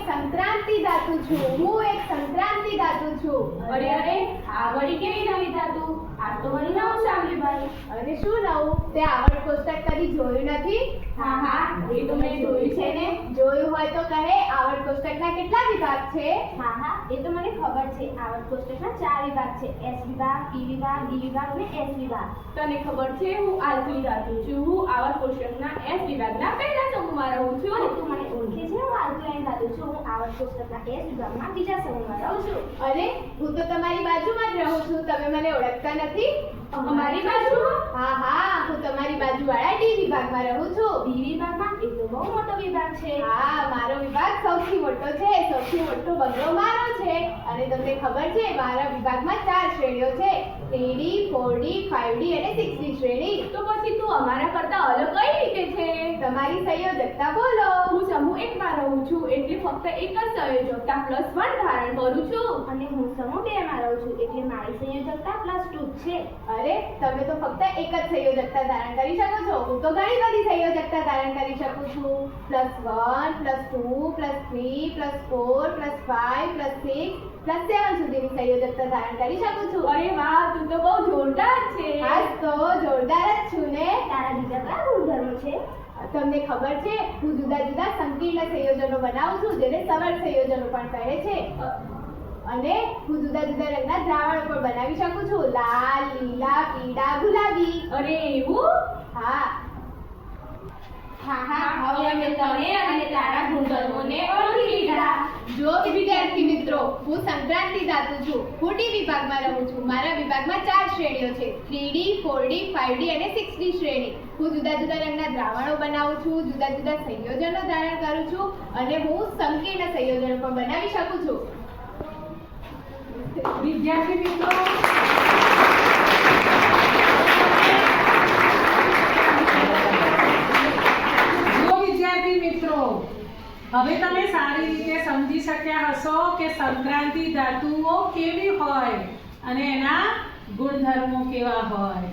સંક્રાંતિ ધાતુ છું। અરે આ વળી કેવી નવી ધાતુ? આ તો વળી નવું સાંભળ્યું ભાઈ। અરે શું નવું? તે આવડ કોષ્ટક કદી જોયું નથી? હા એ તો મેં જોયું છે ને। જોયું હોય તો કહે આવડ કોષ્ટકના કેટલા વિભાગ છે? હા એ તો મને ખબર છે। આવડ કોષ્ટકના 4 વિભાગ છે। એસ વિભાગ, પી વિભાગ, ડી વિભાગ અને એસ વિભાગ। તને ખબર છે હું આલ્ફી ધાતુ છું। હું આવડ કોષ્ટકના એસ વિભાગના પહેલા સમૂહમાં રહું છું। અને તું મને ઓળખે છે? હું આલ્કલાઇન ધાતુ છું। હું આવડ કોષ્ટકના એસ વિભાગમાં બીજા સમૂહમાં રહું છું। અરે હું તો તમારી બાજુમાં જ રહું છું, તમે મને ઓળખતા નથી? અમારી બાજુમાં? હા હું તમારી બાજુવાળા ડી વિભાગમાં રહું છું। ડી વિભાગમાં એ તો બહુ મોટો વિભાગ છે। હા મારો વિભાગ સૌથી મોટો છે, સૌથી મોટો બંગલો મારો છે। અને તમને ખબર છે મારા વિભાગમાં 4 શ્રેણીઓ છે, 3D, 4D, 5D અને 6D શ્રેણી। તો પછી તું અમારા કરતા અલગ કઈ રીતે છે? તમારી સંયોજકતા બોલો। હું સમૂહ 1 માં રહું છું એટલે ફક્ત એક જ સંયોજકતા +1 ધારણ કરું છું। અને હું સમૂહ 2 માં રહું છું એટલે મારી સંયોજકતા +2 છે। અરે તમે તો ફક્ત એક જ સંયોજકતા ધારણ કરી શકો છો, હું તો ઘણી બધી સંયોજકતા ધારણ કરી શકું છું। +1, +2, +3, +4, +5, +6, +7 સુધીની સંયોજકતા ધારણ કરી શકું છું। અરે વાહ, તું તો બહુ જોરદાર છે। હા તો જોરદાર જ છું ને। તારા બીજા કયા ગુણધર્મો છે? તમને ખબર છે હું જુદા જુદા સંકીર્ણ સંયોજનો બનાવું છું, જેને સરળ સંયોજનો પણ કહે છે। અને હું જુદા જુદા રંગના દ્રાવણો પણ બનાવી શકું છું, લાલ, લીલા, પીળા, ગુલાબી। અરે એવું? હા હવે અમે તને અને તારા ગુણધર્મોને ઓળખી લીધા। જો વિદ્યાર્થી મિત્રો, હું સંક્રાંતિ ધાતુ છું। હું ડી વિભાગમાં રહું છું। મારા વિભાગમાં 4 શ્રેણીઓ છે, 3D, 4D, 5D અને 6D શ્રેણી। હું જુદા જુદા રંગના દ્રાવણો બનાવું છું, જુદા જુદા સંયોજનો ધારણ કરું છું અને હું સંકીર્ણ સંયોજનો પણ બનાવી શકું છું। વિદ્યાર્થી મિત્રો, હવે તમે સારી રીતે સમજી શક્યા હશો કે સંક્રાંતિ ધાતુઓ કેવી હોય અને એના ગુણધર્મો કેવા હોય।